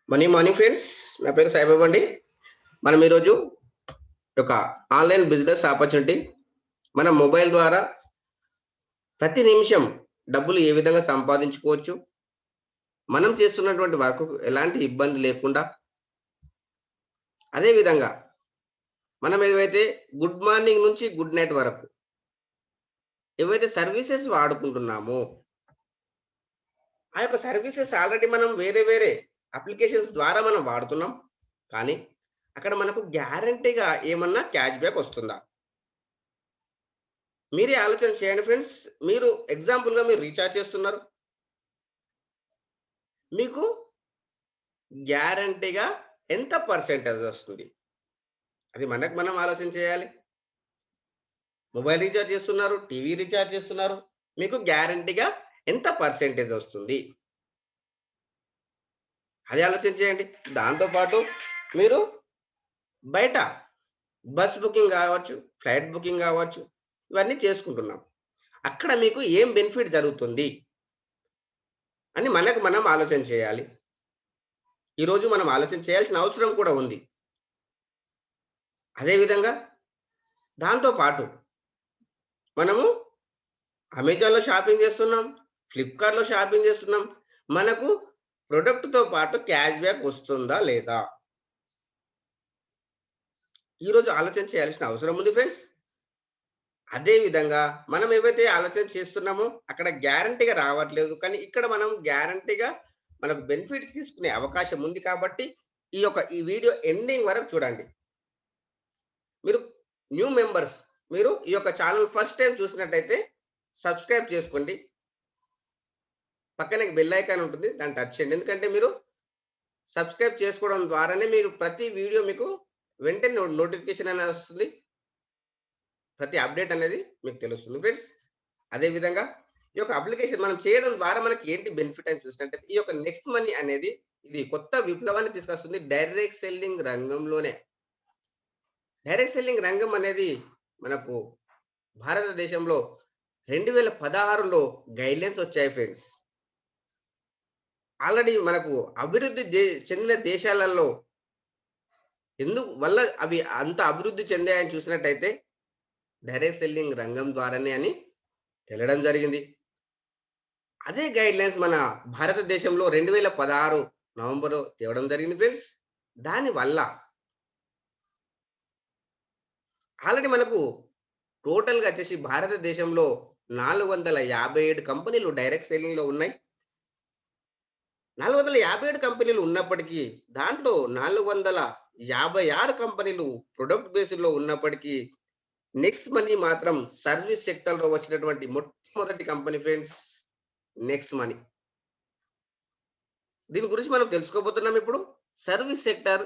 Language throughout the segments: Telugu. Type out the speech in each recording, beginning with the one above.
Morning friends. నా పేరు సాయిబాబా అండి. మనం ఈరోజు ఒక ఆన్‌లైన్ బిజినెస్ ఆపర్చునిటీ మన మొబైల్ ద్వారా ప్రతి నిమిషం డబ్బులు ఏ విధంగా సంపాదించుకోవచ్చు, మనం చేస్తున్నటువంటి వర్క్‌కు ఎలాంటి ఇబ్బంది లేకుండా, అదే విధంగా మనం ఏవైతే గుడ్ మార్నింగ్ నుంచి గుడ్ నైట్ వరకు ఏవైతే సర్వీసెస్ వాడుకుంటున్నామో, ఆ యొక్క సర్వీసెస్ ఆల్రెడీ మనం వేరే వేరే అప్లికేషన్స్ ద్వారా మనం వాడుతున్నాం. కానీ అక్కడ మనకు గ్యారంటీగా ఏమన్నా క్యాష్ బ్యాక్ వస్తుందా? మీరే ఆలోచన చేయండి ఫ్రెండ్స్. మీరు ఎగ్జాంపుల్‌గా మీరు రీచార్జ్ చేస్తున్నారు. మీకు గ్యారంటీగా ఎంత పర్సెంటేజ్ వస్తుంది? అది మనకు మనం ఆలోచన చేయాలి. మొబైల్ రీచార్జ్ చేస్తున్నారు, టీవీ రీచార్జ్ చేస్తున్నారు. మీకు గ్యారంటీగా ఎంత పర్సెంటేజ్ వస్తుంది? అది ఆలోచన చేయండి. దాంతో పాటు మీరు బయట బస్ బుకింగ్ గావచ్చు, ఫ్లైట్ బుకింగ్ గావచ్చు, ఇవన్నీ చేసుకుంటున్నాం. అక్కడ మీకు ఏం బెనిఫిట్ జరుగుతుంది అని మనకు మనం ఆలోచన చేయాలి. ఈరోజు మనం ఆలోచన చేయాల్సిన అవసరం కూడా ఉంది. అదే విధంగా దాంతో పాటు మనము అమెజాన్‌లో షాపింగ్ చేస్తున్నాం, ఫ్లిప్‌కార్ట్‌లో షాపింగ్ చేస్తున్నాం. మనకు ప్రొడక్ట్‌తో పాటు క్యాష్ బ్యాక్ వస్తుందా లేదా? ఈరోజు ఆలోచన చేయాల్సిన అవసరం ఉంది ఫ్రెండ్స్. అదే విధంగా మనం ఏవైతే ఆలోచన చేస్తున్నామో అక్కడ గ్యారంటీగా రావట్లేదు. కానీ ఇక్కడ మనం గ్యారంటీగా మనకు బెనిఫిట్స్ తీసుకునే అవకాశం ఉంది కాబట్టి ఈ వీడియో ఎండింగ్ వరకు చూడండి. మీరు న్యూ మెంబర్స్, మీరు ఈ యొక్క ఛానెల్ ఫస్ట్ టైమ్ చూసినట్టయితే సబ్స్క్రైబ్ చేసుకోండి. పక్కనే బెల్ ఐకాన్ ఉంటుంది. దాన్ని టచ్ చేయండి. ఎందుకంటే మీరు సబ్స్క్రైబ్ చేసుకోవడం ద్వారానే మీరు ప్రతి వీడియో మీకు వెంటనే నోటిఫికేషన్ అనేది వస్తుంది. ప్రతి అప్డేట్ అనేది మీకు తెలుస్తుంది ఫ్రెండ్స్. అదే విధంగా ఈ యొక్క అప్లికేషన్ మనం చేయడం ద్వారా మనకి ఏంటి బెనిఫిట్ అని చూసినట్టయితే ఈ యొక్క నెక్స్ట్ మనీ అనేది ఇది కొత్త విప్లవాన్ని తీసుకొస్తుంది డైరెక్ట్ సెల్లింగ్ రంగంలోనే. డైరెక్ట్ సెల్లింగ్ రంగం అనేది మనకు భారతదేశంలో 2016లో గైడ్‌లైన్స్ వచ్చాయి ఫ్రెండ్స్. ఆల్రెడీ మనకు అభివృద్ధి చెందిన దేశాలలో ఎందుకు వల్ల అవి అంత అభివృద్ధి చెందాయని చూసినట్టయితే డైరెక్ట్ సెల్లింగ్ రంగం ద్వారానే అని తెలడం జరిగింది. అదే గైడ్‌లైన్స్ మన భారతదేశంలో 2016 నవంబర్‌లో తేవడం జరిగింది ఫ్రెండ్స్. దానివల్ల ఆల్రెడీ మనకు టోటల్‌గా వచ్చేసి భారతదేశంలో 457 కంపెనీలు డైరెక్ట్ సెల్లింగ్‌లో ఉన్నాయి. 457 కంపెనీలు ఉన్నప్పటికీ, దాంట్లో 456 కంపెనీలు ప్రొడక్ట్ బేస్డ్‌లో ఉన్నప్పటికీ, నెక్స్ట్ మనీ మాత్రం సర్విస్ సెక్టార్‌లో వచ్చినటువంటి మొట్టమొదటి కంపెనీ ఫ్రెండ్స్ నెక్స్ట్ మనీ. దీని గురించి మనం తెలుసుకోబోతున్నాం ఇప్పుడు. సర్విస్ సెక్టార్,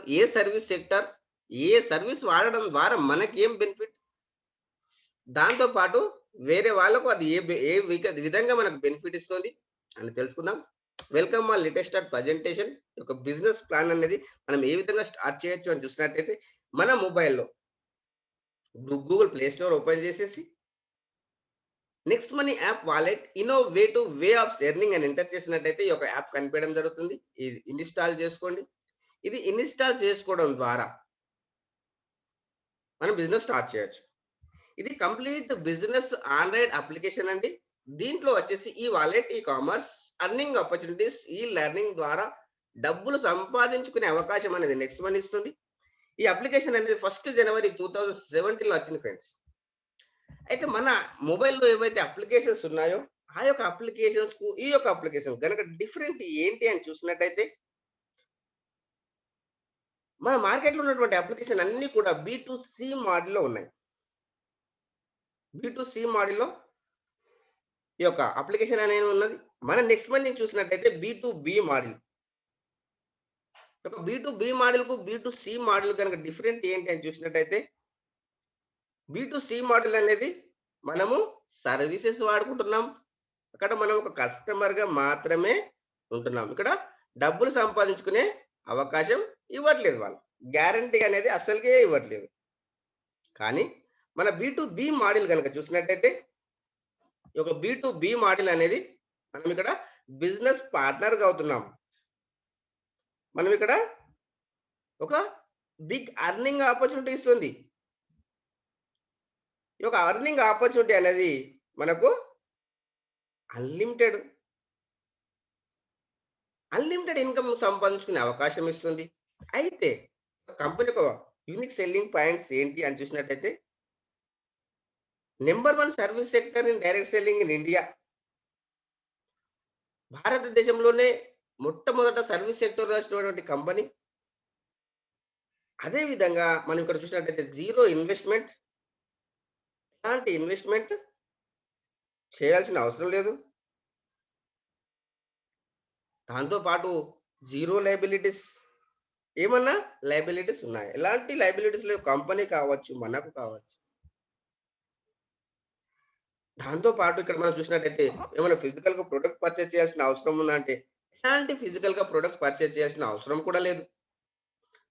ఏ సర్విస్ వాడడం ద్వారా మనకేం బెనిఫిట్? దాంతో పాటు వేరే వాళ్ళకు అది విధంగా మనకు బెనిఫిట్ ఇస్తుంది అని తెలుసుకుందాం. వెల్కమ్ మా లేటెస్ట్ ప్రజెంటేషన్. ఒక బిజినెస్ ప్లాన్ అనేది మనం ఏ విధంగా స్టార్ట్ చేయొచ్చు అని చూసినట్టయితే మన మొబైల్‌లో గూగుల్ ప్లే స్టోర్ ఓపెన్ చేసేసి next money app wallet innovative way of earning అని ఎంటర్ చేసినట్టయితే ఈ యొక్క యాప్ కనిపించడం జరుగుతుంది. ఇది ఇన్‌స్టాల్ చేసుకోండి. ఇది ఇన్‌స్టాల్ చేసుకోవడం ద్వారా మనం బిజినెస్ స్టార్ట్ చేయొచ్చు. ఇది కంప్లీట్ బిజినెస్ ఆండ్రాయిడ్ అప్లికేషన్ అండి. దీంట్లో వచ్చేసి ఈ wallet, e commerce, earning opportunities, ఈ లెర్నింగ్ ద్వారా డబ్బులు సంపాదించుకునే అవకాశం అనేది నెక్స్ట్ మనీ ఇస్తుంది. ఈ అప్లికేషన్ అనేది 1 జనవరి 2017లో వచ్చింది ఫ్రెండ్స్. అయితే మన మొబైల్‌లో ఏవైతే అప్లికేషన్స్ ఉన్నాయో, ఆ యొక్క అప్లికేషన్స్‌కు ఈ యొక్క అప్లికేషన్ గనక డిఫరెంట్ ఏంటి అని చూసినట్టయితే, మన మార్కెట్‌లో ఉన్నటువంటి అప్లికేషన్ అన్నీ కూడా బి2సి మోడల్‌లో ఉన్నాయి. బి2సి మోడల్‌లో ఈ యొక్క అప్లికేషన్ అనేది ఉన్నది. మన నెక్స్ట్ మనీ చూసినట్టయితే బి2బి మోడల్. ఒక బి2బి మోడల్‌కు బి2సి మోడల్ గనక డిఫరెంట్ ఏంటి అని చూసినట్టయితే, బి2సి మోడల్ అనేది మనము సర్వీసెస్ వాడుకుంటున్నాం. అక్కడ మనం ఒక కస్టమర్‌గా మాత్రమే ఉంటున్నాం. ఇక్కడ డబ్బులు సంపాదించుకునే అవకాశం ఇవ్వట్లేదు వాళ్ళు. గ్యారంటీ అనేది అస్సలకే ఇవ్వట్లేదు. కానీ మన బి2బి మోడల్ గనక చూసినట్టయితే, ఈ యొక్క బి2బి మోడల్ అనేది మనం ఇక్కడ బిజినెస్ పార్ట్నర్‌గా అవుతున్నాం. మనం ఇక్కడ ఒక బిగ్ అర్నింగ్ ఆపర్చునిటీ ఇస్తుంది. ఈ యొక్క అర్నింగ్ ఆపర్చునిటీ అనేది మనకు అన్‌లిమిటెడ్, అన్‌లిమిటెడ్ ఇన్‌కమ్ సంపాదించుకునే అవకాశం ఇస్తుంది. అయితే కంపెనీ యొక్క యూనిక్ సెల్లింగ్ పాయింట్స్ ఏంటి అని చూసినట్టయితే number 1 service sector in direct selling in India. భారతదేశంలోనే మొట్టమొదట సర్విస్ సెక్టార్‌లో వచ్చినటువంటి కంపెనీ. అదే విధంగా మనం ఇక్కడ చూసినట్టయితే జీరో ఇన్వెస్ట్‌మెంట్, ఎలాంటి ఇన్వెస్ట్‌మెంట్ చేయాల్సిన అవసరం లేదు. దాంతో పాటు జీరో లయబిలిటీస్, ఏమన్నా లయబిలిటీస్ ఉన్నాయి. ఎలాంటి లయబిలిటీస్ లేవు. కంపెనీ కావచ్చు, మనకు కావచ్చు. దాంతో పాటు ఇక్కడ మనం చూసినట్టయితే ఏమైనా ఫిజికల్‌గా ప్రొడక్ట్ పర్చేజ్ చేయాల్సిన అవసరం ఉందా అంటే, ఎలాంటి ఫిజికల్‌గా ప్రొడక్ట్స్ పర్చేజ్ చేయాల్సిన అవసరం కూడా లేదు.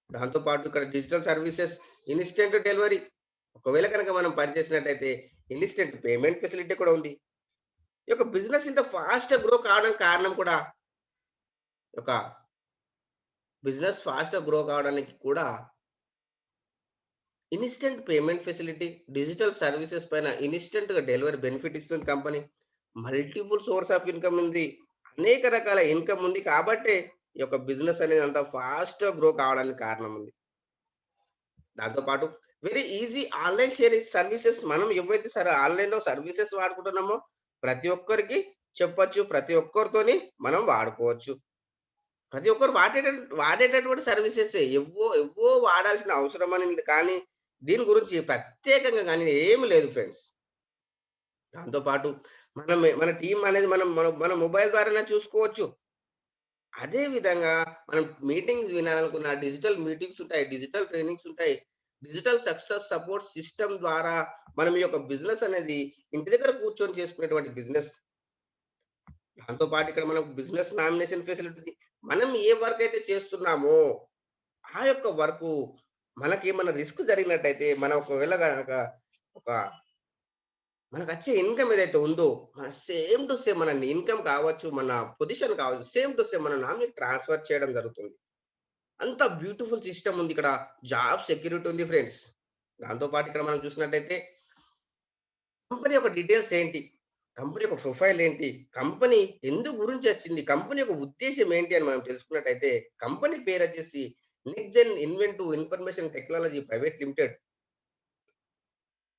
దాంతో పాటు ఇక్కడ డిజిటల్ సర్వీసెస్, ఇన్‌స్టంట్ డెలివరీ. ఒకవేళ గనక మనం పని చేసినట్టయితే ఇన్‌స్టంట్ పేమెంట్ ఫెసిలిటీ కూడా ఉంది. ఈ యొక్క బిజినెస్ ఇంత ఫాస్ట్‌గా గ్రో కావడానికి కారణం కూడా ఒక బిజినెస్ ఫాస్ట్‌గా గ్రో కావడానికి కూడా instant payment facility, digital services పైన ఇన్‌స్టంట్‌గా డెలివరీ బెనిఫిట్ ఇస్తుంది company. Multiple source of income ఉంది. అనేక రకాల ఇన్‌కమ్ ఉంది కాబట్టే ఈ యొక్క బిజినెస్ అనేది అంత ఫాస్ట్‌గా గ్రో కావడానికి కారణం ఉంది. దాంతో పాటు very easy online sharing services, మనం ఏవైతే ఆన్‌లైన్‌లో సర్వీసెస్ వాడుకుంటున్నామో ప్రతి ఒక్కరికి చెప్పొచ్చు. ప్రతి ఒక్కరితోని మనం వాడుకోవచ్చు. ప్రతి ఒక్కరు వాడేటటువంటి సర్వీసెసే. ఎవ్వో వాడాల్సిన అవసరం అనేది కానీ దీని గురించి ప్రత్యేకంగా గాని ఏమి లేదు ఫ్రెండ్స్. దాంతో పాటు మన టీమ్ అనేది మన మొబైల్ ద్వారానే చూసుకోవచ్చు. అదే విధంగా మనం మీటింగ్స్ వినాలనుకున్న డిజిటల్ మీటింగ్స్ ఉంటాయి. డిజిటల్ ట్రైనింగ్స్ ఉంటాయి. డిజిటల్ సక్సెస్ సపోర్ట్ సిస్టమ్ ద్వారా మనం ఈ యొక్క బిజినెస్ అనేది ఇంటి దగ్గర కూర్చొని చేసుకునేటువంటి బిజినెస్. దాంతో పాటు ఇక్కడ మనకు బిజినెస్ నామినేషన్ ఫెసిలిటీ. మనం ఏ వర్క్ అయితే చేస్తున్నామో ఆ యొక్క వర్కు మనకేమన్నా రిస్క్ జరిగినట్టయితే మనం ఒకవేళ గనక ఒక మనకచ్చే ఇన్‌కమ్ ఏదైతే ఉందో, మన సేమ్ టు సేమ్ మన ఇన్‌కమ్ కావచ్చు, మన పొజిషన్ కావచ్చు, సేమ్ టు సేమ్ మన నామినీకి ట్రాన్స్‌ఫర్ చేయడం జరుగుతుంది. అంత బ్యూటిఫుల్ సిస్టమ్ ఉంది ఇక్కడ. జాబ్ సెక్యూరిటీ ఉంది ఫ్రెండ్స్. దాంతో పాటు ఇక్కడ మనం చూసినట్టయితే కంపెనీ యొక్క డీటెయిల్స్ ఏంటి? కంపెనీ యొక్క ప్రొఫైల్ ఏంటి? కంపెనీ ఎందు గురించి వచ్చింది? కంపెనీ యొక్క ఉద్దేశ్యం ఏంటి అని మనం తెలుసుకున్నట్టయితే కంపెనీ పేరొచ్చేసి next inventive information technology private limited.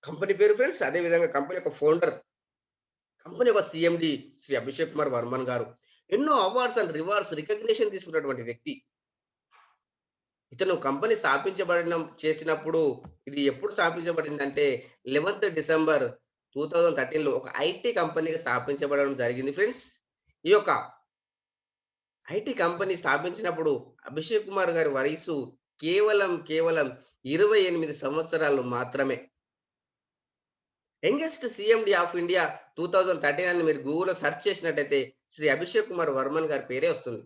Company పేరు ఫ్రెండ్స్. అదే విధంగా కంపెనీ యొక్క ఫౌండర్, కంపెనీ యొక్క సీఎండీ శ్రీ అభిషేక్ కుమార్ వర్మన్ గారు. ఎన్నో అవార్డ్స్ అండ్ రివార్డ్స్ రికగ్నిషన్ తీసుకున్నటువంటి వ్యక్తి. ఇతను కంపెనీ చేసినప్పుడు ఇది ఎప్పుడు స్థాపించబడిందంటే 11th డిసెంబర్ 2013లో ఒక ఐటీ కంపెనీగా స్థాపించబడడం జరిగింది ఫ్రెండ్స్. ఈ యొక్క ఐటీ కంపెనీ స్థాపించినప్పుడు అభిషేక్ కుమార్ గారి వయస్సు కేవలం 28 సంవత్సరాలు మాత్రమే. యంగెస్ట్ సీఎండీ ఆఫ్ ఇండియా 2013 అని మీరు గూగుల్‌లో సెర్చ్ చేసినట్టయితే శ్రీ అభిషేక్ కుమార్ వర్మన్ గారి పేరే వస్తుంది.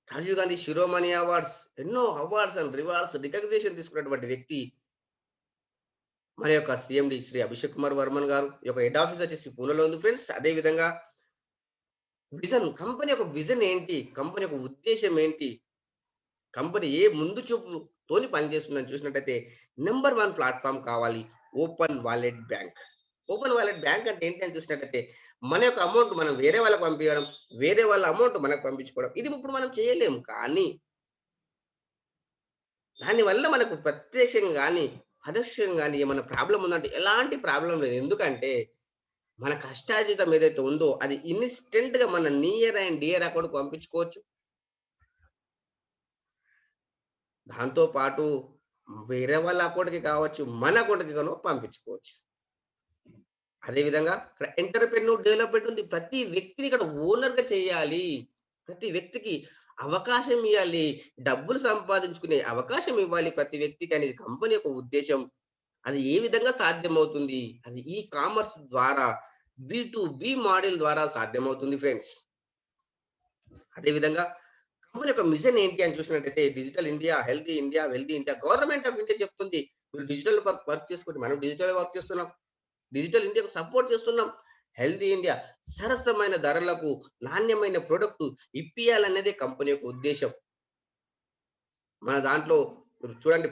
రాజీవ్ గాంధీ శిరోమణి అవార్డ్స్, ఎన్నో అవార్డ్స్ అండ్ రివార్డ్స్ రికగ్నిషన్ తీసుకున్నటువంటి వ్యక్తి మన యొక్క సీఎండీ శ్రీ అభిషేక్ కుమార్ వర్మన్ గారు. ఈ యొక్క హెడ్ ఆఫీస్ వచ్చేసి పూణేలో ఉంది ఫ్రెండ్స్. అదే విధంగా కంపెనీ యొక్క విజన్ ఏంటి? కంపెనీ యొక్క ఉద్దేశ్యం ఏంటి? కంపెనీ ఏ ముందు చూపుతోని పనిచేస్తుందని చూసినట్టయితే నంబర్ 1 ప్లాట్‌ఫార్మ్ కావాలి. Open wallet bank. Open wallet bank అంటే ఏంటి అని చూసినట్టయితే మన యొక్క అమౌంట్ మనం వేరే వాళ్ళకి పంపియడం, వేరే వాళ్ళ అమౌంట్ మనకు పంపించుకోవడం. ఇది ఇప్పుడు మనం చేయలేము. కానీ దానివల్ల మనకు ప్రత్యక్షంగా గాని, పరోక్షంగా గాని ఏమన్నా ప్రాబ్లమ్ ఉందంటే ఎలాంటి ప్రాబ్లమ్ లేదు. ఎందుకంటే మన కష్టార్జితం ఏదైతే ఉందో అది ఇన్‌స్టంట్‌గా మన నియర్ అండ్ డియర్ అకౌంట్‌కి పంపించుకోవచ్చు. దాంతో పాటు వేరే వాళ్ళ అకౌంట్‌కి కావచ్చు, మన అకౌంట్‌కి గాను పంపించుకోవచ్చు. అదే విధంగా ఇక్కడ ఎంటర్‌ప్రెన్యూర్ డెవలప్‌మెంట్ ఉంది. ప్రతి వ్యక్తిని ఇక్కడ ఓనర్‌గా చేయాలి. ప్రతి వ్యక్తికి అవకాశం ఇయ్యాలి. డబ్బులు సంపాదించుకునే అవకాశం ఇవ్వాలి ప్రతి వ్యక్తికి అనేది కంపెనీ యొక్క ఉద్దేశ్యం. అది ఏ విధంగా సాధ్యమవుతుంది? అది ఈ కామర్స్ ద్వారా బి మోడల్ ద్వారా సాధ్యమవుతుంది ఫ్రెండ్స్. అదే విధంగా కంపెనీ యొక్క మిషన్ ఏంటి అని చూసినట్టయితే digital India, healthy India, wealthy India. Government of India చెప్తుంది. మీరు డిజిటల్ వర్క్ చేసుకోండి. మనం డిజిటల్ వర్క్ చేస్తున్నాం. డిజిటల్ ఇండియాకు సపోర్ట్ చేస్తున్నాం. హెల్తీ ఇండియా సరసమైన ధరలకు నాణ్యమైన ప్రొడక్ట్ ఇప్పియాలనేదే కంపెనీ యొక్క ఉద్దేశం. మన దాంట్లో మీరు చూడండి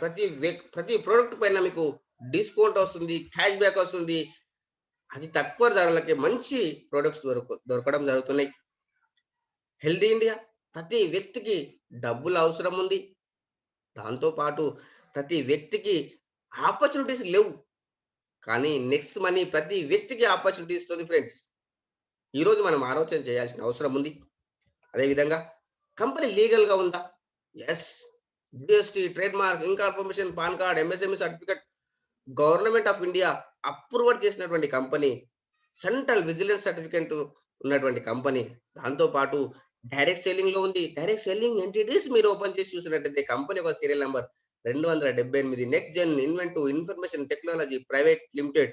ప్రతి ప్రొడక్ట్ పైన మీకు డిస్కౌంట్ వస్తుంది, క్యాష్ బ్యాక్ వస్తుంది. అది తక్కువ ధరలకే మంచి ప్రొడక్ట్స్ దొరకడం జరుగుతున్నాయి. హెల్తీ ఇండియా ప్రతి వ్యక్తికి డబ్బులు అవసరం ఉంది. దాంతో పాటు ప్రతి వ్యక్తికి ఆపర్చునిటీస్ లేవు. కానీ నెక్స్ట్ మనీ ప్రతి వ్యక్తికి ఆపర్చునిటీ ఇస్తుంది ఫ్రెండ్స్. ఈరోజు మనం ఆలోచన చేయాల్సిన అవసరం ఉంది. అదేవిధంగా కంపెనీ లీగల్‌గా ఉందా? Yes. GST, trade mark, incorporation, PAN card, MSME certificate government of India approval చేసినటువంటి కంపెనీ. సెంట్రల్ విజిలెన్స్ సర్టిఫికేట్ ఉన్నటువంటి కంపెనీ. దాంతో పాటు డైరెక్ట్ సెల్లింగ్‌లో ఉంది. డైరెక్ట్ సెల్లింగ్ ఎంటిటీస్ మీరు ఓపెన్ చేసి చూసినట్టయితే కంపెనీ యొక్క serial number 278 next gen inventive information technology private limited.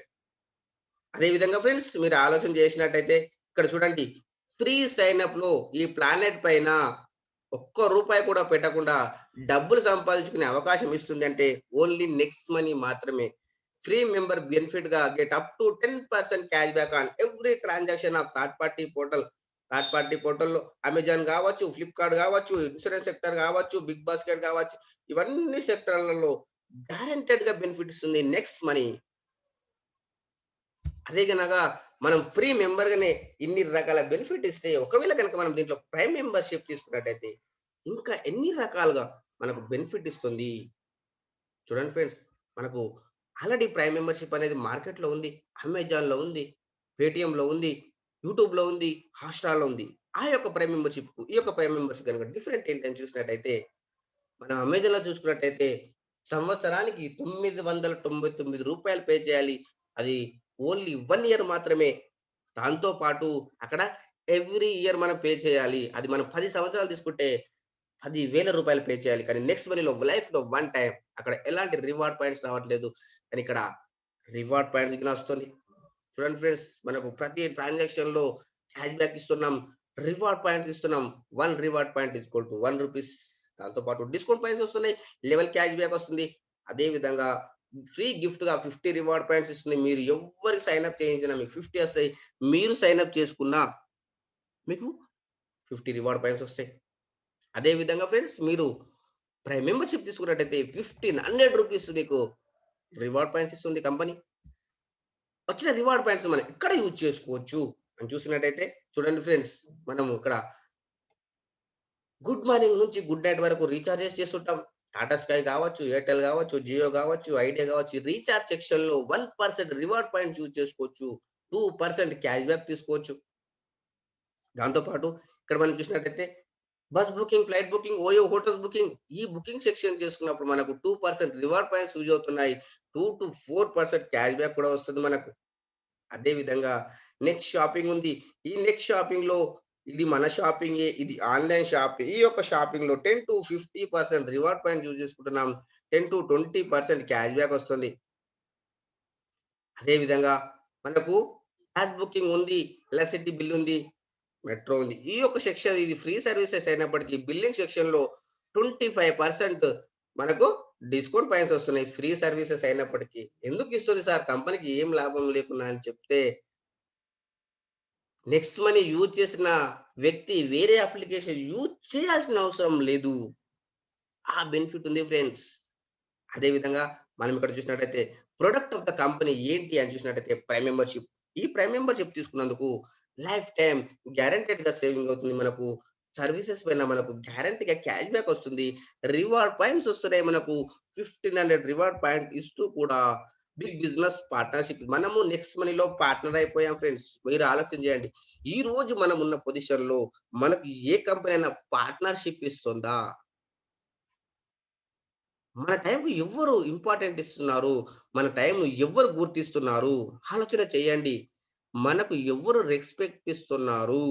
అదే విధంగా ఫ్రెండ్స్ మీరు ఆలోచన చేసినట్టయితే ఇక్కడ చూడండి ఫ్రీ సైన్ అప్‌లో ఈ ప్లానెట్ పైన ఒక్క రూపాయి కూడా పెట్టకుండా డబ్బులు సంపాదించుకునే అవకాశం ఇస్తుంది అంటే ఓన్లీ నెక్స్ట్ మనీ మాత్రమే. ఫ్రీ మెంబర్ బెనిఫిట్‌గా get up to 10% cash back on every transaction of third party portal. Third party పోర్టల్‌లో అమెజాన్ గావచ్చు, ఫ్లిప్‌కార్ట్ గావచ్చు, ఇన్స్యూరెన్స్ సెక్టర్ గావచ్చు, బిగ్ బాస్కెట్ గావచ్చు, ఇవన్నీ సెక్టార్‌లలో గ్యారంటెడ్‌గా బెనిఫిట్ ఇస్తుంది నెక్స్ట్ మనీ. అదే గనక మనం ఫ్రీ మెంబర్‌గానే ఇన్ని రకాల బెనిఫిట్ ఇస్తే, ఒకవేళ గనక మనం దీంట్లో ప్రైమ్ మెంబర్‌షిప్ తీసుకున్నట్టయితే, ఇంకా ఎన్ని రకాలుగా మనకు బెనిఫిట్ ఇస్తుంది. చూడండి ఫ్రెండ్స్, మనకు ఆల్రెడీ ప్రైమ్ మెంబర్‌షిప్ అనేది మార్కెట్‌లో ఉంది. అమెజాన్‌లో ఉంది, పేటీఎంలో ఉంది, యూట్యూబ్‌లో ఉంది, హాట్‌స్టార్‌లో ఉంది. ఆ యొక్క ప్రైమ్ మెంబర్‌షిప్‌కు, ఈ యొక్క ప్రైమ్ మెంబర్‌షిప్ గనుక డిఫరెంట్ ఏంటని చూసినట్టయితే, మనం అమెజాన్‌లో చూసుకున్నట్టయితే సంవత్సరానికి రూ. 999 పే చేయాలి. అది ఓన్లీ 1 ఇయర్ మాత్రమే. దాంతో పాటు అక్కడ ఎవ్రీ ఇయర్ మనం పే చేయాలి. అది మనం 10 సంవత్సరాలు తీసుకుంటే రూ. 10,000 పే చేయాలి. కానీ నెక్స్ట్ మనీలో లైఫ్‌లో వన్ టైమ్ అక్కడ ఎలాంటి రివార్డ్ పాయింట్స్ రావట్లేదు. కానీ ఇక్కడ రివార్డ్ పాయింట్స్ గిన వస్తుంది. చూడండి ఫ్రెండ్స్, మనకు ప్రతి ట్రాన్సాక్షన్‌లో క్యాష్ బ్యాక్ ఇస్తున్నాం. రివార్డ్ పాయింట్స్ ఇస్తున్నాం. 1 రివార్డ్ పాయింట్ ఈక్వల్ టు రూ. 1. దాంతో పాటు డిస్కౌంట్ పాయింట్స్ వస్తున్నాయి. లెవెల్ క్యాష్ బ్యాక్ వస్తుంది. అదే విధంగా ఫ్రీ గిఫ్ట్‌గా 50 రివార్డ్ పాయింట్స్ ఇస్తుంది. మీరు ఎవ్వరికి సైన్ అప్ చేయించినా మీకు 50 వస్తాయి. మీరు సైన్ అప్ చేసుకున్నా మీకు 50 రివార్డ్ పాయింట్స్ వస్తాయి. అదే విధంగా ఫ్రెండ్స్ మీరు ప్రైమ్ మెంబర్‌షిప్ తీసుకున్నట్టయితే రూ. 1,500 మీకు రివార్డ్ పాయింట్స్ ఇస్తుంది కంపెనీ. వచ్చిన రివార్డ్ పాయింట్స్ మనం ఎక్కడ యూజ్ చేసుకోవచ్చు అని చూసినట్టయితే చూడండి ఫ్రెండ్స్, మనము ఇక్కడ గుడ్ మార్నింగ్ నుంచి గుడ్ నైట్ వరకు రీచార్జెస్ చేస్తుంటాం. టాటా స్కై కావచ్చు, ఎయిర్టెల్ కావచ్చు, జియో కావచ్చు, ఐడియా కావచ్చు. రీచార్జ్ సెక్షన్‌లో 1% రివార్డ్ పాయింట్ యూజ్ చేసుకోవచ్చు. 2% క్యాష్ బ్యాక్ తీసుకోవచ్చు. దాంతో పాటు ఇక్కడ మనం చూసినట్టయితే bus booking, flight booking, OYO hotels booking ఈ బుకింగ్ సెక్షన్ చేసుకున్నప్పుడు మనకు 2% రివార్డ్ పాయింట్స్ యూజ్ అవుతున్నాయి. 2-4% క్యాష్ బ్యాక్ కూడా వస్తుంది మనకు. అదే విధంగా నెక్స్ట్ షాపింగ్ ఉంది. ఈ నెక్స్ట్ షాపింగ్‌లో ఇది మన షాపింగే. ఇది ఆన్‌లైన్ షాప్. ఈ యొక్క షాపింగ్‌లో 10-50% రివార్డ్ పాయింట్ యూజ్ చేసుకుంటున్నాం. 10-20% క్యాష్ బ్యాక్ వస్తుంది. అదే విధంగా మనకు గ్యాస్ బుకింగ్ ఉంది. ఎలక్ట్రిసిటీ బిల్ ఉంది. మెట్రో ఉంది. ఈ యొక్క సెక్షన్ ఇది ఫ్రీ సర్వీసెస్ అయినప్పటికీ బిల్లింగ్ సెక్షన్‌లో 25% మనకు డిస్కౌంట్ పాయింట్స్ వస్తున్నాయి. ఫ్రీ సర్వీసెస్ అయినప్పటికీ. ఎందుకు ఇస్తుంది సార్ కంపెనీకి ఏం లాభం లేకున్నా అని చెప్తే, నెక్స్ట్ మనీ యూజ్ చేసిన వ్యక్తి వేరే అప్లికేషన్ యూజ్ చేయాల్సిన అవసరం లేదు. ఆ బెనిఫిట్ ఉంది ఫ్రెండ్స్. అదే విధంగా మనం ఇక్కడ చూసినట్టయితే ప్రొడక్ట్ ఆఫ్ ద కంపెనీ ఏంటి అని చూసినట్టయితే ప్రైమ్ మెంబర్‌షిప్. ఈ ప్రైమ్ మెంబర్‌షిప్ తీసుకున్నందుకు లైఫ్ టైమ్ గ్యారంటెడ్‌గా సేవింగ్ అవుతుంది మనకు. సర్వీసెస్ పైన మనకు గ్యారంటీగా క్యాష్ బ్యాక్ వస్తుంది. రివార్డ్ పాయింట్స్ వస్తున్నాయి మనకు. 1500 రివార్డ్ పాయింట్ ఇస్తూ కూడా బిగ్ బిజినెస్ పార్ట్నర్‌షిప్. మనము నెక్స్ట్ మనీలో పార్ట్నర్ అయిపోయాం ఫ్రెండ్స్. మీరు ఆలోచన చేయండి. ఈ రోజు మనం ఉన్న పొజిషన్‌లో మనకు ఏ కంపెనీ అయినా పార్ట్నర్‌షిప్ ఇస్తుందా? మన టైంకి ఎవ్వరు ఇంపార్టెంట్ ఇస్తున్నారు? మన టైంను ఎవ్వరు గుర్తిస్తున్నారు? ఆలోచన చేయండి. మనకు ఎవ్వరు రెస్పెక్ట్ ఇస్తున్నారు?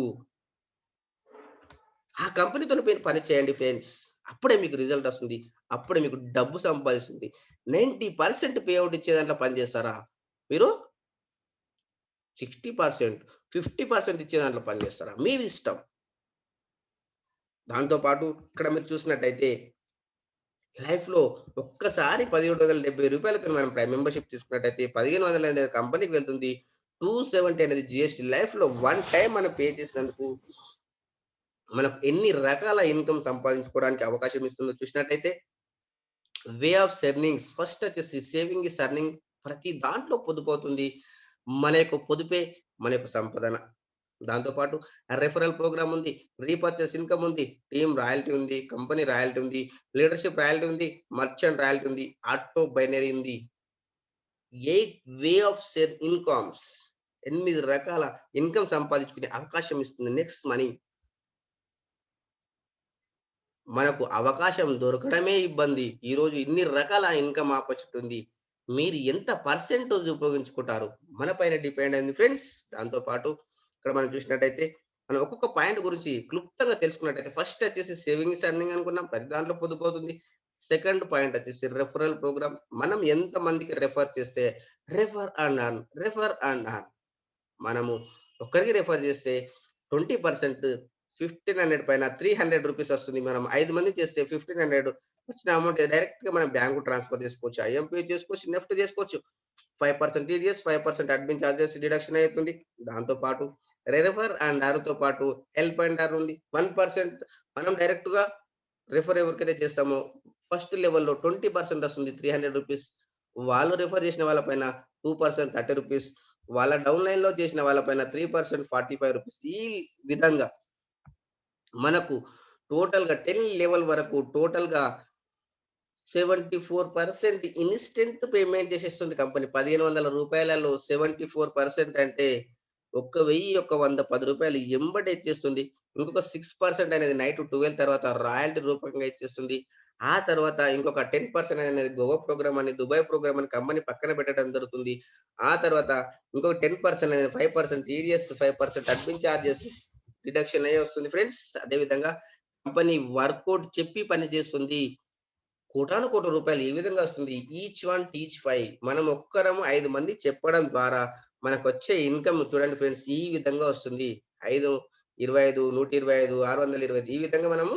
ఆ కంపెనీతోని మీరు పని చేయండి ఫ్రెండ్స్. అప్పుడే మీకు రిజల్ట్ వస్తుంది. అప్పుడే మీకు డబ్బు సంపాదిస్తుంది. 90% పే ఔట్ ఇచ్చే దాంట్లో పని చేస్తారా? మీరు 60%, 50% ఇచ్చే దాంట్లో పని చేస్తారా? మీ ఇష్టం. దాంతో పాటు ఇక్కడ మీరు చూసినట్టయితే లైఫ్‌లో ఒక్కసారి రూ. 1770 మనం ప్రైమ్ మెంబర్‌షిప్ తీసుకున్నట్టయితే 1500 అనేది కంపెనీకి వెళ్తుంది. 270 అనేది జిఎస్టీ. లైఫ్‌లో వన్ టైమ్ మనం పే చేసినందుకు మనకు ఎన్ని రకాల ఇన్‌కమ్ సంపాదించుకోవడానికి అవకాశం ఇస్తుందో చూసినట్టయితే వే ఆఫ్ ఎర్నింగ్స్ ఫస్ట్ వచ్చేసి సేవింగ్ ఈస్ ఎర్నింగ్. ప్రతి దాంట్లో పొదుపవుతుంది. మన యొక్క పొదుపే మన యొక్క సంపాదన. దాంతో పాటు రెఫరల్ ప్రోగ్రామ్ ఉంది. రీపర్చేస్ ఇన్‌కమ్ ఉంది. టీమ్ రాయల్టీ ఉంది. కంపెనీ రాయల్టీ ఉంది. లీడర్‌షిప్ రాయల్టీ ఉంది. మర్చెంట్ రాయల్టీ ఉంది. ఆటో బైనరీ ఉంది. 8 వే ఆఫ్ ఇన్‌కమ్స్, 8 రకాల ఇన్‌కమ్ సంపాదించుకునే అవకాశం ఇస్తుంది. Next money. మనకు అవకాశం దొరకడమే ఇబ్బంది. ఈరోజు ఇన్ని రకాల ఇన్‌కమ్ ఆపర్చునిటీ ఉంది. మీరు ఎంత పర్సెంటేజ్ ఉపయోగించుకుంటారు మన పైన డిపెండ్ అయింది ఫ్రెండ్స్. దాంతో పాటు ఇక్కడ మనం చూసినట్టయితే మనం ఒక్కొక్క పాయింట్ గురించి క్లుప్తంగా తెలుసుకున్నట్టయితే ఫస్ట్ వచ్చేసి సేవింగ్స్ ఎర్నింగ్ అనుకున్నాం. ప్రతి దాంట్లో పొదుపవుతుంది. సెకండ్ పాయింట్ వచ్చేసి రెఫరల్ ప్రోగ్రామ్. మనం ఎంత మందికి రెఫర్ చేస్తే రెఫర్ అండ్ అర్న్. మనము ఒక్కరికి రెఫర్ చేస్తే 20% 1500 పైన రూ. 300 వస్తుంది. మనం 5 మందికి చేస్తే 1500 వచ్చిన అమౌంట్ డైరెక్ట్‌గా మనం బ్యాంక్‌కు ట్రాన్స్‌ఫర్ చేసుకోవచ్చు. ఐఎంపీ చేసుకోవచ్చు, నెఫ్ట్ చేసుకోవచ్చు. 5% టీడీఎస్, 5% అడ్మిన్ చార్జెస్ డిడక్షన్ అయితుంది. దాంతో పాటు రెఫర్ అండ్ అర్న్‌తో పాటు హెల్ప్ అండ్ అర్న్ ఉంది. 1% మనం డైరెక్ట్‌గా రెఫర్ ఎవరికైతే చేస్తామో ఫస్ట్ లెవెల్‌లో 20% వస్తుంది. రూ. 300. వాళ్ళు రెఫర్ చేసిన వాళ్ళ పైన 2% రూ. 30. వాళ్ళ డౌన్ లైన్‌లో చేసిన వాళ్ళ పైన 3% రూ. 45. ఈ విధంగా మనకు టోటల్‌గా 10 లెవెల్ వరకు టోటల్‌గా 74% ఇన్‌స్టంట్ పేమెంట్ చేసేస్తుంది కంపెనీ. రూ. 1500లో 74% అంటే ఒక్క 1000 ఒక 100 రూ. 10 ఎంబటే ఇచ్చేస్తుంది. ఇంకొక 6% అనేది నైట్ 12 తర్వాత రాయల్టీ రూపంగా ఇచ్చేస్తుంది. ఆ తర్వాత ఇంకొక 10% అనేది గోవా ప్రోగ్రామ్ అని, దుబాయ్ ప్రోగ్రామ్ అని కంపెనీ పక్కన పెట్టడం జరుగుతుంది. ఆ తర్వాత ఇంకొక 10% అనేది 5% టీడీఎస్, 5% అడ్మిన్ చార్జెస్ డిడక్షన్ అయ్యి వస్తుంది ఫ్రెండ్స్. అదే విధంగా కంపెనీ వర్కౌట్ చెప్పి పని చేస్తుంది. కోటాను కోట్ల రూపాయలు ఏ విధంగా వస్తుంది? Each one teach 5. మనం ఒక్కరము 5 మంది చెప్పడం ద్వారా మనకొచ్చే ఇన్‌కమ్ చూడండి ఫ్రెండ్స్ ఈ విధంగా వస్తుంది. 5, 25, 125, 625 ఈ విధంగా మనము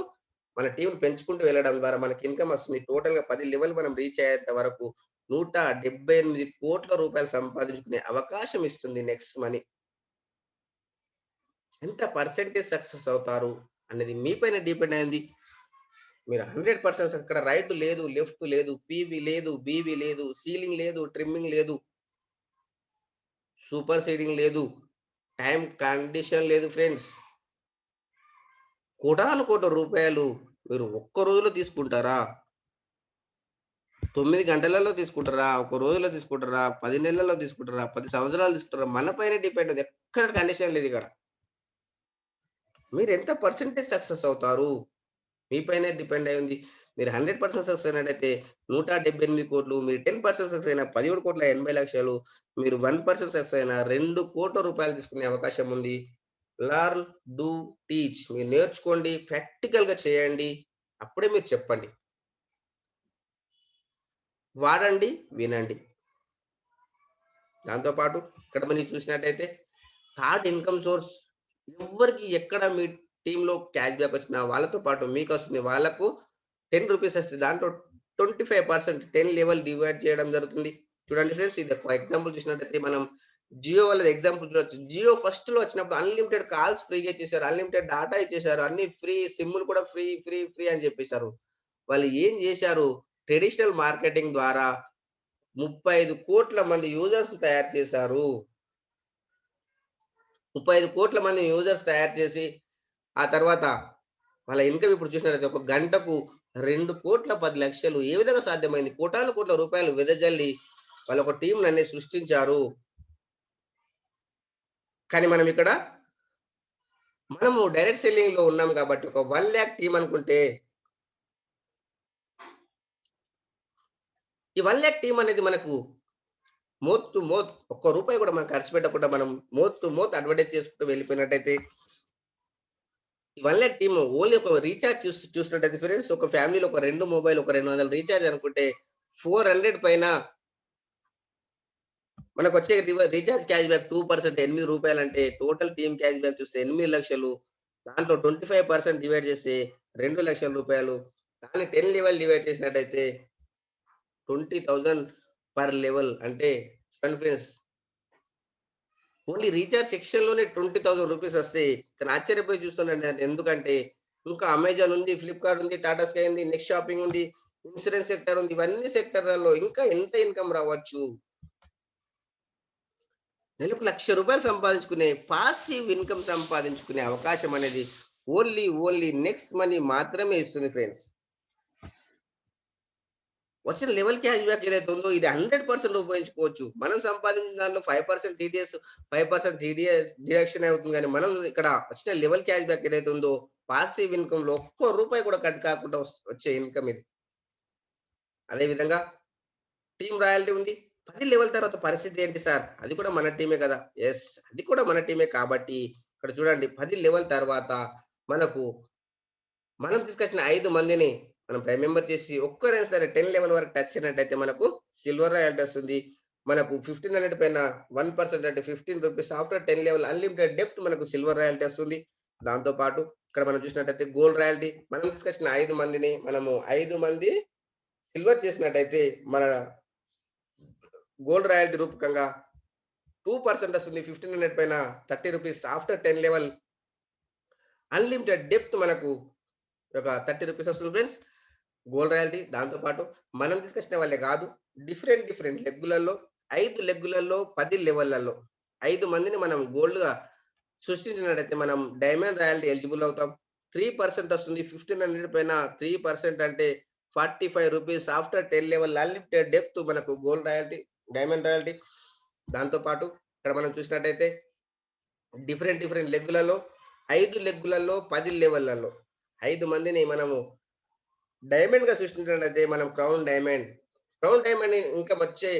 మన టీమ్‌ని పెంచుకుంటూ వెళ్ళడం ద్వారా మనకి ఇన్‌కమ్ వస్తుంది. టోటల్‌గా 10 లెవెల్ మనం రీచ్ అయ్యేంత వరకు రూ. 178,00,00,000 సంపాదించుకునే అవకాశం ఇస్తుంది నెక్స్ట్ మనీ. ఎంత పర్సెంటేజ్ సక్సెస్ అవుతారు అనేది మీ పైన డిపెండ్ అయింది. మీరు 100% అక్కడ రైట్ లేదు, లెఫ్ట్ లేదు, పీవీ లేదు, బీవీ లేదు, సీలింగ్ లేదు, ట్రిమ్మింగ్ లేదు, సూపర్ సీడింగ్ లేదు, టైమ్ కండిషన్ లేదు ఫ్రెండ్స్. కోటాను కోట్ల రూపాయలు మీరు ఒక్క రోజులో తీసుకుంటారా? 9 గంటలలో తీసుకుంటారా? ఒక రోజులో తీసుకుంటారా? 10 నెలల్లో తీసుకుంటారా? 10 సంవత్సరాలు తీసుకుంటారా? మన పైనే డిపెండ్ అది. ఎక్కడ కండిషన్ లేదు ఇక్కడ. మీరెంత పర్సెంటేజ్ సక్సెస్ అవుతారు? మీ పైనే డిపెండ్ అయ్యి ఉంది. మీరు 100% సక్సెస్ అయినట్టయితే 178,00,00,000. మీరు 10% సక్సెస్ అయిన 17,80,00,000. మీరు 1% సక్సెస్ అయిన రూ. 2,00,00,000 తీసుకునే అవకాశం ఉంది. Learn, do, teach. మీరు నేర్చుకోండి, ప్రాక్టికల్‌గా చేయండి. అప్పుడే మీరు చెప్పండి. వాడండి, వినండి. దాంతో పాటు ఇక్కడ మనం చూసినట్టయితే థర్డ్ ఇన్‌కమ్ సోర్స్ ఎవ్వరికి ఎక్కడ మీ టీమ్‌లో క్యాష్ బ్యాక్ వచ్చినా వాళ్ళతో పాటు మీకొస్తుంది. వాళ్ళకు రూ. 10 వస్తది. దాంట్లో 25% 10 లెవెల్ డివైడ్ చేయడం జరుగుతుంది. చూడండి ఫ్రెండ్స్ ఇది ఒక ఎగ్జాంపుల్ చూసినట్టయితే మనం జియో వాళ్ళది ఎగ్జాంపుల్ చూడొచ్చు. జియో ఫస్ట్‌లో వచ్చినప్పుడు అన్‌లిమిటెడ్ కాల్స్ ఫ్రీగా ఇచ్చేసారు. అన్‌లిమిటెడ్ డాటా ఇచ్చేసారు. అన్నీ ఫ్రీ సిమ్‌లు కూడా ఫ్రీ, ఫ్రీ, ఫ్రీ అని చెప్పేసారు. వాళ్ళు ఏం చేశారు? ట్రెడిషనల్ మార్కెటింగ్ ద్వారా 35,00,00,000 మంది యూజర్స్ తయారు చేశారు. 35,00,00,000 మంది యూజర్స్ తయారు చేసి, ఆ తర్వాత వాళ్ళ ఇన్‌కమ్ ఇప్పుడు చూసినట్టయితే ఒక గంటకు 2,10,00,000 ఏ విధంగా సాధ్యమైంది? కోటాను కోట్ల రూపాయలు వెదజల్లి వాళ్ళొక టీమ్‌ననేది సృష్టించారు. కానీ మనమిక్కడ మనము డైరెక్ట్ సెల్లింగ్‌లో ఉన్నాం కాబట్టి ఒక 1,00,000 టీమ్ అనుకుంటే, ఈ 1,00,000 టీమ్ అనేది మనకు మౌత్ టు మౌత్ ఒక్క రూపాయి కూడా మనం ఖర్చు పెట్టకుండా మనం మౌత్ టు మౌత్ అడ్వర్టైజ్ చేసుకుంటూ వెళ్ళిపోయినట్టయితే, ఈ 1,00,000 టీమ్ ఓన్లీ ఒక రీచార్జ్ చూసినట్టయితే ఫ్రెండ్స్ ఒక ఫ్యామిలీలో ఒక 2 మొబైల్ ఒక 200 రీచార్జ్ అనుకుంటే 400 పైన మనకొచ్చే రీచార్జ్ క్యాష్ బ్యాక్ 2% రూ. 8 అంటే టోటల్ టీమ్ క్యాష్ బ్యాక్ చూస్తే 8,00,000. దాంట్లో 25% డివైడ్ చేస్తే రూ. 2,00,000. దాన్ని 10 లెవెల్ డివైడ్ చేసినట్టయితే 20,000 పర్ లెవెల్ అంటే చూడండి ఫ్రెండ్స్ ఓన్లీ రీచార్జ్ సెక్షన్‌లోనే 20,000 రూపీస్ వస్తాయి. కానీ ఆశ్చర్యపోయి చూస్తున్నాను నేను. ఎందుకంటే ఇంకా అమెజాన్ ఉంది, ఫ్లిప్‌కార్ట్ ఉంది, టాటా స్కై ఉంది, నెక్స్ట్ షాపింగ్ ఉంది, ఇన్స్యూరెన్స్ సెక్టార్ ఉంది. ఇవన్నీ సెక్టార్‌లలో ఇంకా ఎంత ఇన్‌కమ్ రావచ్చు? నెలకు రూ. 1,00,000 సంపాదించుకునే పాసివ్ ఇన్‌కమ్ సంపాదించుకునే అవకాశం అనేది ఓన్లీ నెక్స్ట్ మనీ మాత్రమే ఇస్తుంది ఫ్రెండ్స్. వచ్చిన లెవెల్ క్యాష్ బ్యాక్ ఏదైతే ఉందో ఇది 100% ఉపయోగించుకోవచ్చు. మనం సంపాదించిన దాంట్లో 5% టీడీఎస్, 5% జీడీఎస్ డిడక్షన్ అవుతుంది గానీ, మనం ఇక్కడ వచ్చిన లెవెల్ క్యాష్ బ్యాక్ ఏదైతే ఉందో పాసివ్ ఇన్‌కమ్‌లో ఒక్క రూపాయి కూడా కట్ కాకుండా వచ్చే ఇన్‌కమ్ ఇది. అదే విధంగా టీమ్ రాయల్టీ ఉంది. 10 లెవెల్ తర్వాత పరిస్థితి ఏంటి సార్? అది కూడా మన టీమే కదా! యెస్. అది కూడా మన టీమే కాబట్టి ఇక్కడ చూడండి 10 లెవెల్ తర్వాత మనకు మనం తీసుకొచ్చిన 5 మందిని మనం ప్రైమ్ మెంబర్ చేసి ఒక్కరైనా సరే 10 లెవెల్ వరకు టచ్ అయినట్టయితే మనకు సిల్వర్ రాయల్టీ వస్తుంది. మనకు 1500 పైన 1% అంటే రూ. 15 ఆఫ్టర్ 10 లెవెల్ అన్‌లిమిటెడ్ డెప్త్ మనకు సిల్వర్ రాయల్టీ వస్తుంది. దాంతో పాటు ఇక్కడ మనం చూసినట్టయితే గోల్డ్ రాయల్టీ మనం తీసుకొచ్చిన 5 మందిని మనము 5 మంది సిల్వర్ చేసినట్టయితే మన గోల్డ్ రాయల్టీ రూపకంగా 2% వస్తుంది. 1500 పైన రూ. 30 ఆఫ్టర్ 10 లెవెల్ అన్‌లిమిటెడ్ డెప్త్ మనకు ఒక రూ. 30 వస్తుంది ఫ్రెండ్స్. Gold royalty. దాంతో పాటు మనం తీసుకొచ్చిన వాళ్ళే కాదు. డిఫరెంట్ లెగ్గులలో 5 లెగ్గులలో 10 లెవెల్‌లలో 5 మందిని మనం గోల్డ్‌గా సృష్టించినట్టయితే మనం డైమండ్ రాయల్టీ ఎలిజిబుల్ అవుతాం. 3% వస్తుంది. 1500 పైన 3% అంటే రూ. 45 ఆఫ్టర్ 10 లెవెల్ అన్‌లిమిటెడ్ డెప్త్ మనకు గోల్డ్ రాయల్టీ, డైమండ్ రాయల్టీ. దాంతో పాటు ఇక్కడ మనం చూసినట్టయితే డిఫరెంట్ లెగ్గులలో 5 లెగ్గులలో 10 లెవెల్‌లలో 5 మందిని మనము డైమండ్‌గా సృష్టించినట్లయితే మనం క్రౌన్ డైమండ్. క్రౌన్ డైమండ్ ఇంకా వచ్చే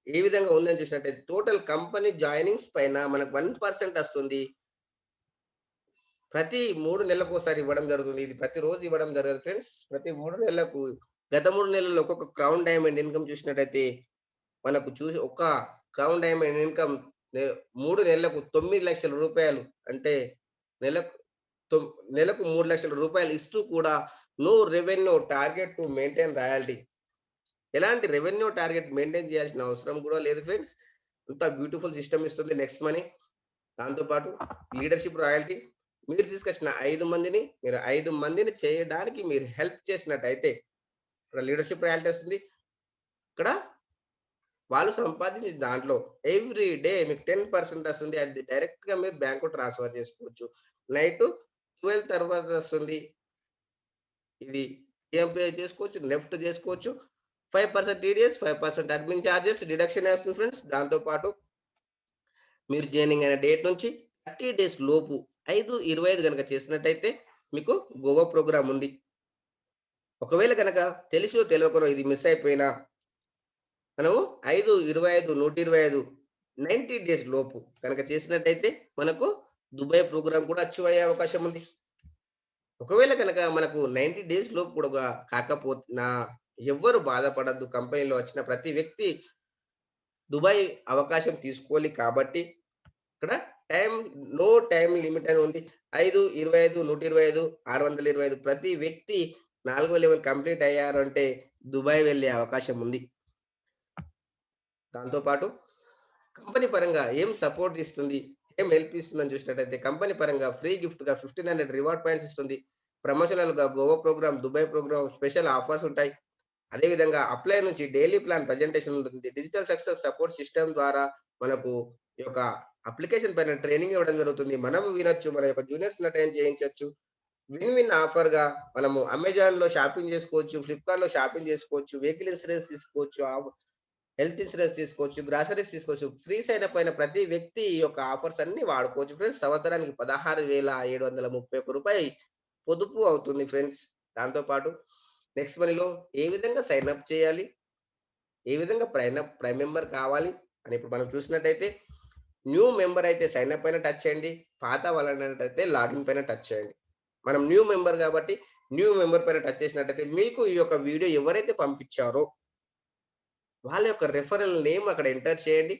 ఏ విధంగా ఉందని చూసినట్టయితే టోటల్ కంపెనీ జాయినింగ్స్ పైన మనకు 1% వస్తుంది. ప్రతి 3 నెలలకోసారి ఇవ్వడం జరుగుతుంది. ఇది ప్రతిరోజు ఇవ్వడం జరగదు ఫ్రెండ్స్. ప్రతి 3 నెలలకు గత 3 నెలల్లో ఒక్కొక్క క్రౌన్ డైమండ్ ఇన్‌కమ్ చూసినట్టయితే మనకు చూసి ఒక్క క్రౌన్ డైమండ్ ఇన్‌కమ్ నె 3 నెలలకు రూ. 9,00,000 అంటే నెలకు తొమ్ నెలకు రూ. 3,00,000 ఇస్తూ కూడా no revenue target to maintain royalty. ఎలాంటి రెవెన్యూ టార్గెట్ మెయింటైన్ చేయాల్సిన అవసరం కూడా లేదు ఫ్రెండ్స్. అంత బ్యూటిఫుల్ సిస్టమ్ ఇస్తుంది నెక్స్ట్ మనీ. దాంతో పాటు లీడర్‌షిప్ రాయల్టీ. మీరు తీసుకొచ్చిన 5 మందిని మీరు 5 మందిని చేయడానికి మీరు హెల్ప్ చేసినట్టయితే ఇక్కడ లీడర్‌షిప్ రాయల్టీ వస్తుంది. ఇక్కడ వాళ్ళు సంపాదించిన దాంట్లో ఎవ్రీ డే మీకు 10% వస్తుంది. అది డైరెక్ట్‌గా మీరు బ్యాంక్‌కు ట్రాన్స్‌ఫర్ చేసుకోవచ్చు. నైట్ 12 తర్వాత వస్తుంది. ఇది ఈఎంఐ చేసుకోవచ్చు, నెఫ్ట్ చేసుకోవచ్చు. 5% టీడీఎస్, 5% అడ్మిన్ చార్జెస్ డిడక్షన్ వస్తుంది ఫ్రెండ్స్. దాంతో పాటు మీరు జాయినింగ్ అయిన డేట్ నుంచి 30 డేస్ లోపు 5/25 గనక చేసినట్టయితే మీకు గోవా ప్రోగ్రామ్ ఉంది. ఒకవేళ గనక తెలిసో తెలవకనో ఇది మిస్ అయిపోయినా మనము 5/25, 125 90 డేస్ లోపు గనక చేసినట్టయితే మనకు దుబాయ్ ప్రోగ్రామ్ కూడా అచీవ్ అయ్యే అవకాశం ఉంది. ఒకవేళ గనక మనకు 90 డేస్ లోపు కూడా కాకపోతున్నా ఎవ్వరు బాధపడొద్దు. కంపెనీలో వచ్చిన ప్రతి వ్యక్తి దుబాయ్ అవకాశం తీసుకోవాలి కాబట్టి ఇక్కడ టైమ్ నో టైమ్ లిమిట్ అని ఉంది. 5, 25, 125, 625 ప్రతి వ్యక్తి 4వ లెవెల్ కంప్లీట్ అయ్యారంటే దుబాయ్ వెళ్ళే అవకాశం ఉంది. దాంతో పాటు కంపెనీ పరంగా ఏం సపోర్ట్ ఇస్తుంది? ఏం హెల్ప్ ఇస్తుందని చూసినట్టయితే కంపెనీ పరంగా ఫ్రీ గిఫ్ట్‌గా 1500 రివార్డ్ పాయింట్స్ ఇస్తుంది. ప్రమోషనల్‌గా Goa programme, Dubai programme special offers ఉంటాయి. అదే విధంగా అప్లై నుంచి డైలీ ప్లాన్ ప్రెజెంటేషన్ ఉంటుంది. డిజిటల్ సక్సెస్ సపోర్ట్ సిస్టమ్ ద్వారా మనకు ఈ యొక్క అప్లికేషన్ పైన ట్రైనింగ్ ఇవ్వడం జరుగుతుంది. మనం వినొచ్చు. మన యొక్క జూనియర్స్‌ని అటెండ్ చేయించొచ్చు. విన్ విన్ ఆఫర్‌గా మనము అమెజాన్‌లో షాపింగ్ చేసుకోవచ్చు. ఫ్లిప్‌కార్ట్‌లో షాపింగ్ చేసుకోవచ్చు. వెహికల్ ఇన్సూరెన్స్ తీసుకోవచ్చు. హెల్త్ ఇన్సూరెన్స్ తీసుకోవచ్చు. గ్రాసరీస్ తీసుకోవచ్చు. ఫ్రీ సైన్ అప్ అయిన ప్రతి వ్యక్తి ఈ యొక్క ఆఫర్స్ అన్నీ వాడుకోవచ్చు ఫ్రెండ్స్. సంవత్సరానికి రూ. 16,731 పొదుపు అవుతుంది ఫ్రెండ్స్. దాంతో పాటు నెక్స్ట్ మనీలో ఏ విధంగా సైన్ అప్ చేయాలి? ఏ విధంగా ప్రైమ్ మెంబర్ కావాలి? అని ఇప్పుడు మనం చూసినట్టయితే న్యూ మెంబర్ అయితే సైన్ అప్ పైన టచ్ చేయండి. పాత వాళ్ళనట్టయితే లాగిన్ పైన టచ్ చేయండి. మనం న్యూ మెంబర్ కాబట్టి న్యూ మెంబర్ పైన టచ్ చేసినట్టయితే మీకు ఈ యొక్క వీడియో ఎవరైతే పంపించారో వాళ్ళ యొక్క రిఫరల్ నేమ్ అక్కడ ఎంటర్ చేయండి.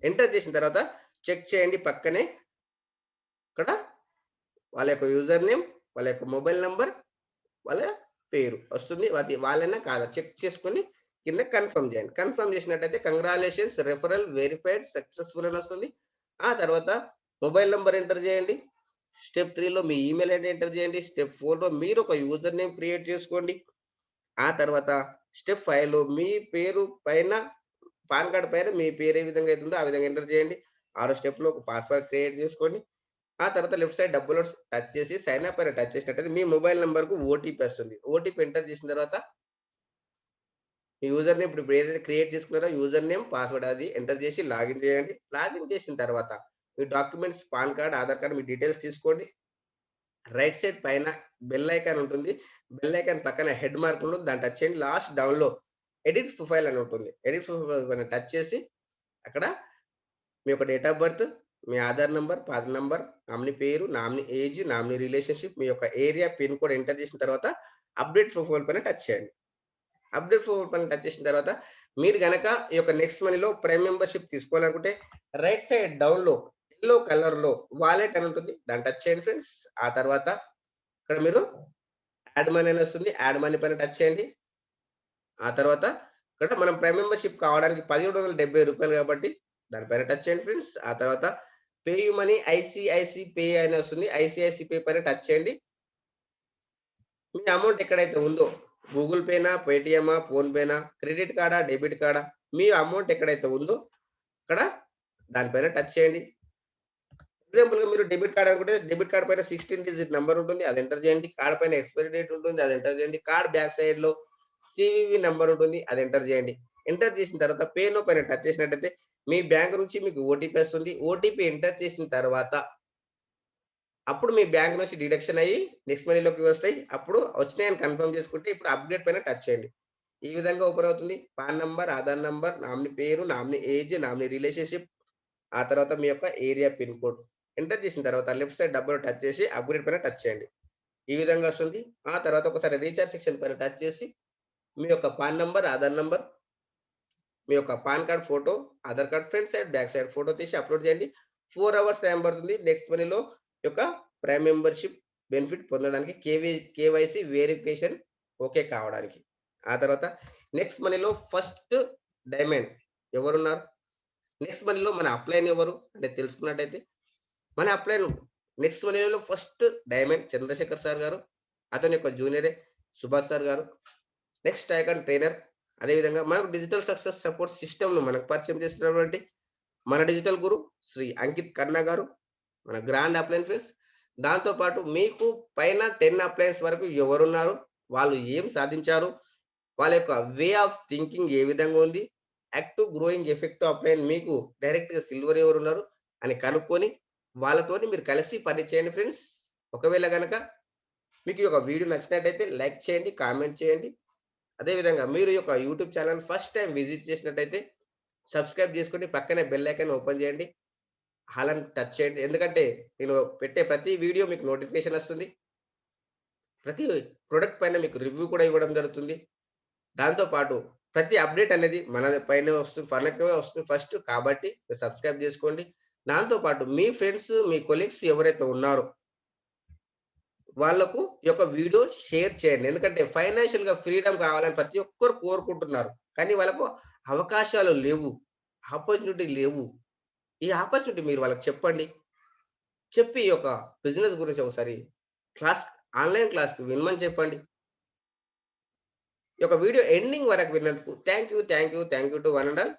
ఎంటర్ చేసిన తర్వాత చెక్ చేయండి పక్కనే ఇక్కడ వాళ్ళ యొక్క యూజర్ నేమ్, వాళ్ళ యొక్క మొబైల్ నంబర్, వాళ్ళ పేరు వస్తుంది. అది వాళ్ళేనా కాదా చెక్ చేసుకొని కింద కన్ఫర్మ్ చేయండి. కన్ఫర్మ్ చేసినట్టయితే కంగ్రాచ్యులేషన్స్ రిఫరల్ వెరిఫైడ్ సక్సెస్‌ఫుల్ అని వస్తుంది. ఆ తర్వాత మొబైల్ నంబర్ ఎంటర్ చేయండి. స్టెప్ 3లో మీ ఈమెయిల్ ఐడీ ఎంటర్ చేయండి. స్టెప్ 4లో మీరు ఒక యూజర్ నేమ్ క్రియేట్ చేసుకోండి. ఆ తర్వాత స్టెప్ 5లో మీ పేరు పైన పాన్ కార్డ్ పైన మీ పేరు ఏ విధంగా అయితుందో ఆ విధంగా ఎంటర్ చేయండి. ఆరో స్టెప్‌లో ఒక పాస్వర్డ్ క్రియేట్ చేసుకోండి. ఆ తర్వాత లెఫ్ట్ సైడ్ డబ్బులో టచ్ చేసి సైన్ అప్ పైన టచ్ చేసినట్టయితే మీ మొబైల్ నంబర్‌కు ఓటీపీ వస్తుంది. ఓటీపీ ఎంటర్ చేసిన తర్వాత మీ యూజర్ నేమ్ ఇప్పుడు ఏదైతే క్రియేట్ చేసుకున్నారో యూజర్ నేమ్, పాస్వర్డ్ అది ఎంటర్ చేసి లాగిన్ చేయండి. లాగిన్ చేసిన తర్వాత మీ documents PAN card, Aadhaar card మీ డీటెయిల్స్ తీసుకోండి. రైట్ సైడ్ పైన బెల్ ఐకాన్ ఉంటుంది. బెల్ ఐకాన్ పక్కన హెడ్ మార్క్ ఉంటుంది. దాన్ని టచ్ చేయండి. లాస్ట్ డౌన్‌లో ఎడిట్ ప్రొఫైల్ అని ఉంటుంది. ఎడిట్ ప్రొఫైల్ పైన టచ్ చేసి అక్కడ మీ యొక్క date of birth, me Aadhaar number, pan number, nominee పేరు, నామినీ ఏజ్, నామినీ రిలేషన్‌షిప్, మీ యొక్క ఏరియా, పిన్ కోడ్ ఎంటర్ చేసిన తర్వాత అప్డేట్ ప్రొఫైల్ పైన టచ్ చేయండి. అప్డేట్ ప్రొఫైల్ పైన టచ్ చేసిన తర్వాత మీరు గనక ఈ యొక్క నెక్స్ట్ మనీలో ప్రైమ్ మెంబర్‌షిప్ తీసుకోవాలనుకుంటే రైట్ సైడ్ డౌన్‌లో యెల్లో కలర్‌లో వాలెట్ అని ఉంటుంది. దాన్ని టచ్ చేయండి ఫ్రెండ్స్. ఆ తర్వాత ఇక్కడ మీరు యాడ్ మనీ అని వస్తుంది. యాడ్ మనీ పైన టచ్ చేయండి. ఆ తర్వాత ఇక్కడ మనం ప్రైమ్ మెంబర్‌షిప్ కావడానికి రూ. 1770 కాబట్టి దానిపైన టచ్ చేయండి ఫ్రెండ్స్. ఆ తర్వాత pay you money ICICI pay అని వస్తుంది. ఐసీఐసీ పే పైన టచ్ చేయండి. మీ అమౌంట్ ఎక్కడైతే ఉందో గూగుల్ పేనా, పేటీఎమా, ఫోన్‌పేనా, క్రెడిట్ కార్డా, డెబిట్ కార్డా మీ అమౌంట్ ఎక్కడైతే ఉందో అక్కడ దానిపైన టచ్ చేయండి. ఎగ్జాంపుల్‌గా మీరు డెబిట్ కార్డ్ అనుకుంటే డెబిట్ కార్డ్ పైన 16 డిజిట్ నంబర్ ఉంటుంది. అది ఎంటర్ చేయండి. కార్డ్ పైన ఎక్స్‌పైరీ డేట్ ఉంటుంది. అది ఎంటర్ చేయండి. కార్డ్ బ్యాక్ సైడ్‌లో సీవీవీ నంబర్ ఉంటుంది. అది ఎంటర్ చేయండి. ఎంటర్ చేసిన తర్వాత పే నౌ పైన టచ్ చేసినట్టయితే మీ బ్యాంక్ నుంచి మీకు ఓటీపీ వస్తుంది. ఓటీపీ ఎంటర్ చేసిన తర్వాత అప్పుడు మీ బ్యాంక్ నుంచి డిడక్షన్ అయ్యి నెక్స్ట్ మనీలోకి వస్తాయి. అప్పుడు వచ్చినాయని కన్ఫర్మ్ చేసుకుంటే ఇప్పుడు అప్‌డేట్ పైన టచ్ చేయండి. ఈ విధంగా ఓపెన్ అవుతుంది. Pan number, Aadhaar number, nominee పేరు, నామినీ ఏజ్, నామినీ రిలేషన్‌షిప్ ఆ తర్వాత మీ యొక్క ఏరియా పిన్ కోడ్ ఎంటర్ చేసిన తర్వాత లెఫ్ట్ సైడ్ డబ్బులు టచ్ చేసి అప్‌గ్రేడ్ పైన టచ్ చేయండి. ఈ విధంగా వస్తుంది. ఆ తర్వాత ఒకసారి రీచార్జ్ సెక్షన్ పైన టచ్ చేసి మీ యొక్క పాన్ నంబర్, ఆధార్ నంబర్, మీ యొక్క pan card photo, Aadhaar card front side, back side photo తీసి అప్‌లోడ్ చేయండి. 4 అవర్స్ టైం పడుతుంది. నెక్స్ట్ మనీలో యొక్క ప్రైమ్ మెంబర్‌షిప్ బెనిఫిట్ పొందడానికి కేవైసీ వెరిఫికేషన్ ఓకే కావడానికి. ఆ తర్వాత నెక్స్ట్ మనీలో ఫస్ట్ డైమండ్ ఎవరున్నారు? నెక్స్ట్ మనీలో మన అప్లైన్ ఎవరు అనేది తెలుసుకున్నట్టయితే మన అప్లైన్ నెక్స్ట్ మనీలో ఫస్ట్ డైమండ్ చంద్రశేఖర్ సార్ గారు. అతని యొక్క జూనియరే సుభాష్ సార్ గారు. Next icon trainer. అదేవిధంగా మనకు డిజిటల్ సక్సెస్ సపోర్ట్ సిస్టమ్‌ను మనకు పరిచయం చేసినటువంటి మన డిజిటల్ గురు శ్రీ అంకిత్ కన్నా గారు. మన గ్రాండ్ అప్లయన్స్ ఫ్రెండ్స్. దాంతో పాటు మీకు పైన 10 అప్లయన్స్ వరకు ఎవరున్నారు? వాళ్ళు ఏం సాధించారు? వాళ్ళ యొక్క వే ఆఫ్ థింకింగ్ ఏ విధంగా ఉంది? యాక్టివ్ గ్రోయింగ్ ఎఫెక్టివ్ అప్లయన్ మీకు డైరెక్ట్‌గా సిల్వర్ ఎవరున్నారు? అని కనుక్కొని వాళ్ళతోని మీరు కలిసి పని చేయండి ఫ్రెండ్స్. ఒకవేళ గనక మీకు ఈ యొక్క వీడియో నచ్చినట్టయితే లైక్ చేయండి, కామెంట్ చేయండి. అదే విధంగా మీరు ఈ యొక్క YouTube channel first time visit చేసినట్టయితే సబ్స్క్రైబ్ చేసుకోండి. పక్కనే బెల్ ఐకాన్ ఓపెన్ చేయండి. ఆల్ అని టచ్ చేయండి. ఎందుకంటే నేను పెట్టే ప్రతి వీడియో మీకు నోటిఫికేషన్ వస్తుంది. ప్రతి ప్రొడక్ట్ పైన మీకు రివ్యూ కూడా ఇవ్వడం జరుగుతుంది. దాంతో పాటు ప్రతి అప్‌డేట్ అనేది మన పైనే వస్తుంది. మనకే వస్తుంది ఫస్ట్. కాబట్టి మీరు సబ్స్క్రైబ్ చేసుకోండి. దాంతో పాటు మీ ఫ్రెండ్స్, మీ కొలీగ్స్ ఎవరైతే ఉన్నారో వాళ్ళకు ఈ యొక్క వీడియో షేర్ చేయండి. ఎందుకంటే ఫైనాన్షియల్‌గా ఫ్రీడమ్ కావాలని ప్రతి ఒక్కరు కోరుకుంటున్నారు. కానీ వాళ్ళకు అవకాశాలు లేవు. ఆపర్చునిటీ లేవు. ఈ ఆపర్చునిటీ మీరు వాళ్ళకి చెప్పండి. చెప్పి ఈ యొక్క బిజినెస్ గురించి ఒకసారి క్లాస్ ఆన్‌లైన్ క్లాస్‌కి వినమని చెప్పండి. ఈ యొక్క వీడియో ఎండింగ్ వరకు విన్నందుకు thank you. Thank you. Thank you to one and all.